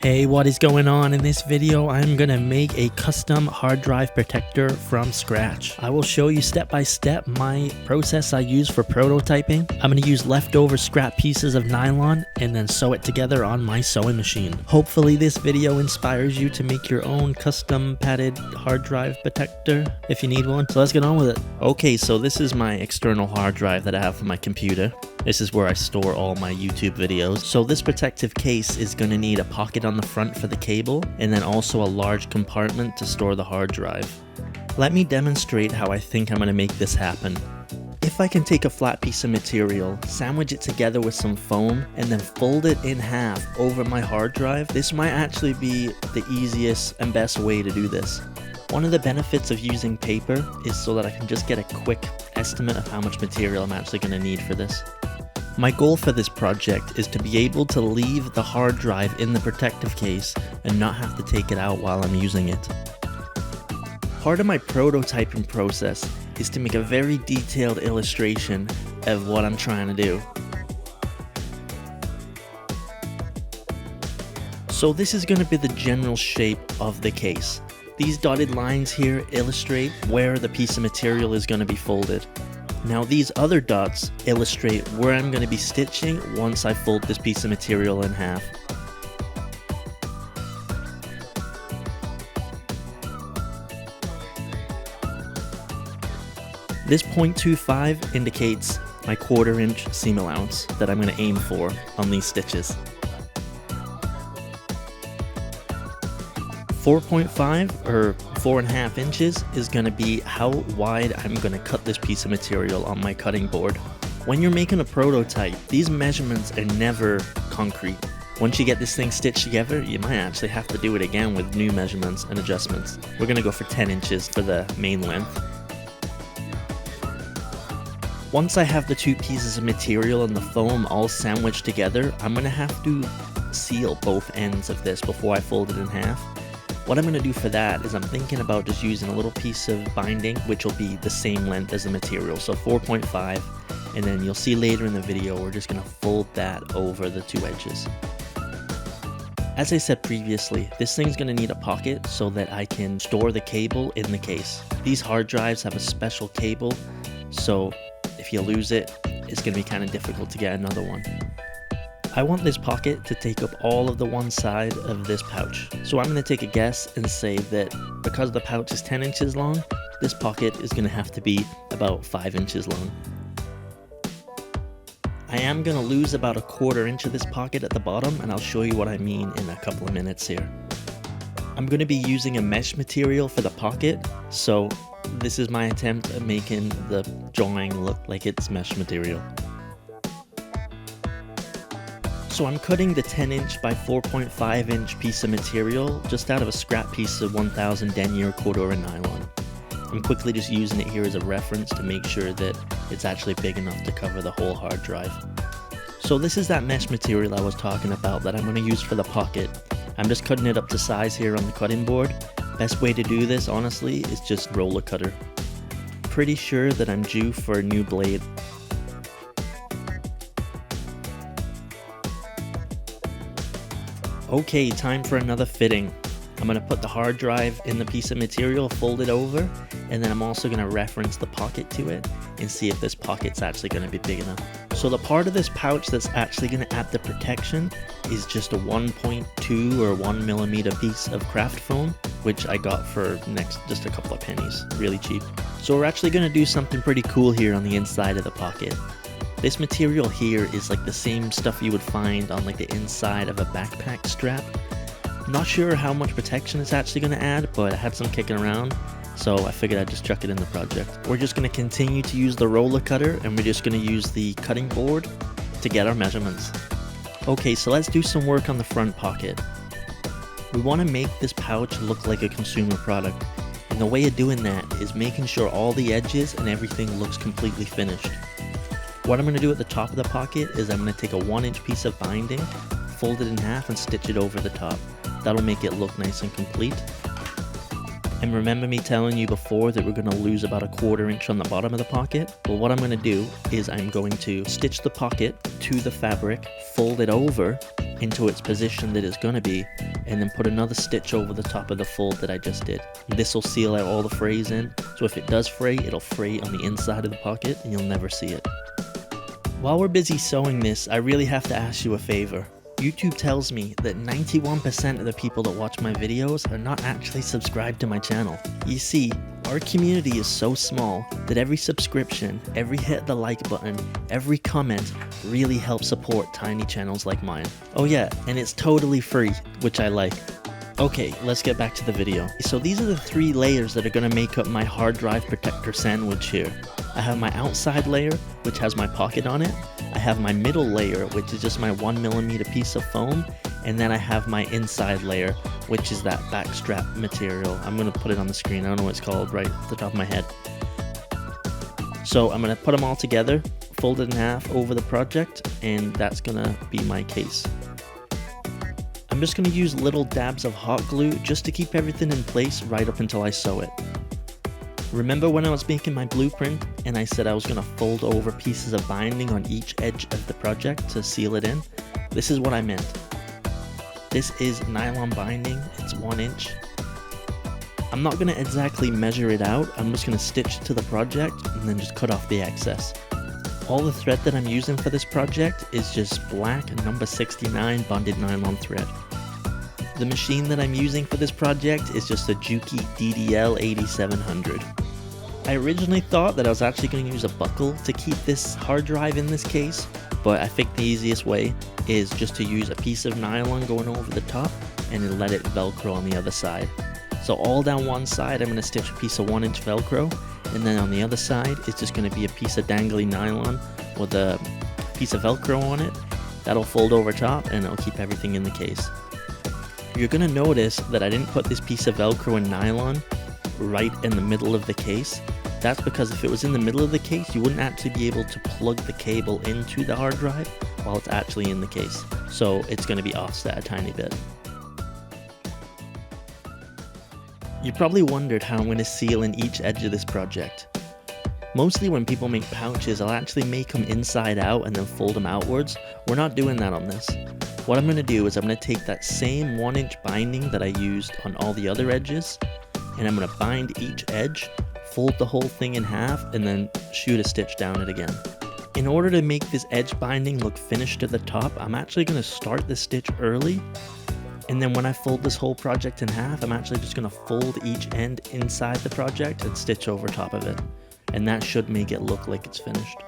Hey, what is going on? In this video, I'm gonna make a custom hard drive protector from scratch. I will show you step by step my process I use for prototyping. I'm gonna use leftover scrap pieces of nylon and then sew it together on my sewing machine. Hopefully this video inspires you to make your own custom padded hard drive protector if you need one. So let's get on with it. Okay, so this is my external hard drive that I have for my computer. This is where I store all my YouTube videos. So this protective case is going to need a pocket on the front for the cable and then also a large compartment to store the hard drive. Let me demonstrate how I think I'm going to make this happen. If I can take a flat piece of material, sandwich it together with some foam, and then fold it in half over my hard drive, this might actually be the easiest and best way to do this. One of the benefits of using paper is so that I can just get a quick estimate of how much material I'm actually going to need for this. My goal for this project is to be able to leave the hard drive in the protective case and not have to take it out while I'm using it. Part of my prototyping process is to make a very detailed illustration of what I'm trying to do. So this is going to be the general shape of the case. These dotted lines here illustrate where the piece of material is going to be folded. Now these other dots illustrate where I'm going to be stitching once I fold this piece of material in half. This 0.25 indicates my 1/4 inch seam allowance that I'm going to aim for on these stitches. 4.5 or 4.5 inches is going to be how wide I'm going to cut this piece of material on my cutting board. When you're making a prototype, these measurements are never concrete. Once you get this thing stitched together, you might actually have to do it again with new measurements and adjustments. We're going to go for 10 inches for the main length. Once I have the two pieces of material and the foam all sandwiched together, I'm going to have to seal both ends of this before I fold it in half. What I'm going to do for that is I'm thinking about just using a little piece of binding, which will be the same length as the material, so 4.5, and then you'll see later in the video we're just going to fold that over the two edges. As I said previously, this thing's going to need a pocket so that I can store the cable in the case. These hard drives have a special cable, so if you lose it, it's going to be kind of difficult to get another one. I want this pocket to take up all of the one side of this pouch. So I'm going to take a guess and say that because the pouch is 10 inches long, this pocket is going to have to be about 5 inches long. I am going to lose about 1/4 inch of this pocket at the bottom, and I'll show you what I mean in a couple of minutes here. I'm going to be using a mesh material for the pocket, so this is my attempt at making the drawing look like it's mesh material. So I'm cutting the 10 inch by 4.5 inch piece of material just out of a scrap piece of 1000 denier corduroy nylon. I'm quickly just using it here as a reference to make sure that it's actually big enough to cover the whole hard drive. So this is that mesh material I was talking about that I'm going to use for the pocket. I'm just cutting it up to size here on the cutting board. Best way to do this, honestly, is just roller cutter. Pretty sure that I'm due for a new blade. Okay, time for another fitting. I'm going to put the hard drive in the piece of material, fold it over, and then I'm also going to reference the pocket to it and see if this pocket's actually going to be big enough. So the part of this pouch that's actually going to add the protection is just a 1.2 or 1 millimeter piece of craft foam, which I got for just a couple of pennies, really cheap. So we're actually going to do something pretty cool here on the inside of the pocket. This material here is like the same stuff you would find on like the inside of a backpack strap. I'm not sure how much protection it's actually going to add, but I had some kicking around, so I figured I'd just chuck it in the project. We're just going to continue to use the roller cutter, and we're just going to use the cutting board to get our measurements. Okay, so let's do some work on the front pocket. We want to make this pouch look like a consumer product, and the way of doing that is making sure all the edges and everything looks completely finished. What I'm going to do at the top of the pocket is I'm going to take a 1 inch piece of binding, fold it in half and stitch it over the top. That'll make it look nice and complete. And remember me telling you before that we're going to lose about 1/4 inch on the bottom of the pocket? Well, what I'm going to do is I'm going to stitch the pocket to the fabric, fold it over into its position that it's going to be, and then put another stitch over the top of the fold that I just did. This will seal out all the frays in, so if it does fray, it'll fray on the inside of the pocket and you'll never see it. While we're busy sewing this, I really have to ask you a favor. YouTube tells me that 91% of the people that watch my videos are not actually subscribed to my channel. You see, our community is so small that every subscription, every hit of the like button, every comment really helps support tiny channels like mine. Oh yeah, and it's totally free, which I like. Okay, let's get back to the video. So these are the 3 layers that are going to make up my hard drive protector sandwich here. I have my outside layer, which has my pocket on it. I have my middle layer, which is just my 1mm piece of foam. And then I have my inside layer, which is that back strap material. I'm going to put it on the screen. I don't know what it's called right off the top of my head. So I'm going to put them all together, fold it in half over the project, and that's going to be my case. I'm just going to use little dabs of hot glue just to keep everything in place right up until I sew it. Remember when I was making my blueprint and I said I was going to fold over pieces of binding on each edge of the project to seal it in? This is what I meant. This is nylon binding, it's 1 inch. I'm not going to exactly measure it out, I'm just going to stitch it to the project and then just cut off the excess. All the thread that I'm using for this project is just black number 69 bonded nylon thread. The machine that I'm using for this project is just a Juki DDL 8700. I originally thought that I was actually going to use a buckle to keep this hard drive in this case, but I think the easiest way is just to use a piece of nylon going over the top and then let it velcro on the other side. So all down one side I'm going to stitch a piece of 1 inch velcro, and then on the other side it's just going to be a piece of dangly nylon with a piece of velcro on it. That'll fold over top and it'll keep everything in the case. You're going to notice that I didn't put this piece of velcro and nylon right in the middle of the case. That's because if it was in the middle of the case, you wouldn't actually be able to plug the cable into the hard drive while it's actually in the case. So it's going to be offset a tiny bit. You probably wondered how I'm going to seal in each edge of this project. Mostly when people make pouches, I'll actually make them inside out and then fold them outwards. We're not doing that on this. What I'm going to do is I'm going to take that same 1 inch binding that I used on all the other edges, and I'm going to bind each edge, fold the whole thing in half, and then shoot a stitch down it again. In order to make this edge binding look finished at the top, I'm actually going to start the stitch early, and then when I fold this whole project in half, I'm actually just going to fold each end inside the project and stitch over top of it. And that should make it look like it's finished.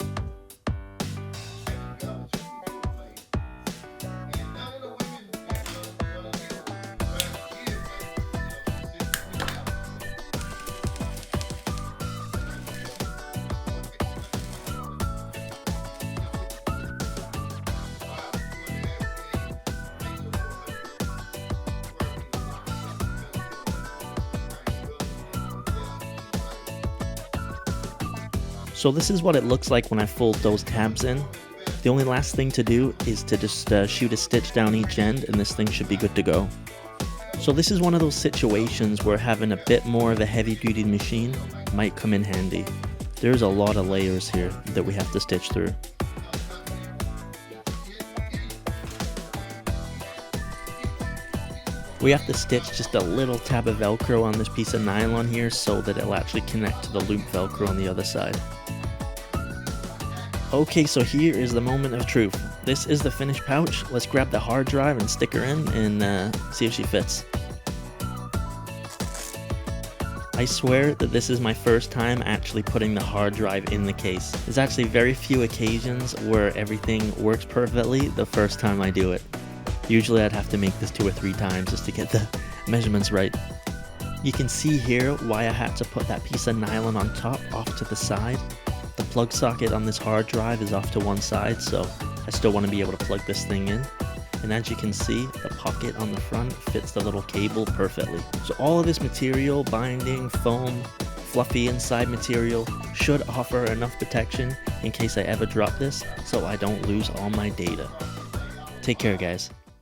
So this is what it looks like when I fold those tabs in. The only last thing to do is to just shoot a stitch down each end, and this thing should be good to go. So this is one of those situations where having a bit more of a heavy-duty machine might come in handy. There's a lot of layers here that we have to stitch through. We have to stitch just a little tab of Velcro on this piece of nylon here so that it'll actually connect to the loop Velcro on the other side. Okay, so here is the moment of truth. This is the finished pouch. Let's grab the hard drive and stick her in and see if she fits. I swear that this is my first time actually putting the hard drive in the case. There's actually very few occasions where everything works perfectly the first time I do it. Usually I'd have to make this 2 or 3 times just to get the measurements right. You can see here why I had to put that piece of nylon on top off to the side. The plug socket on this hard drive is off to one side, so I still want to be able to plug this thing in. And as you can see, the pocket on the front fits the little cable perfectly. So all of this material, binding, foam, fluffy inside material, should offer enough protection in case I ever drop this so I don't lose all my data. Take care, guys.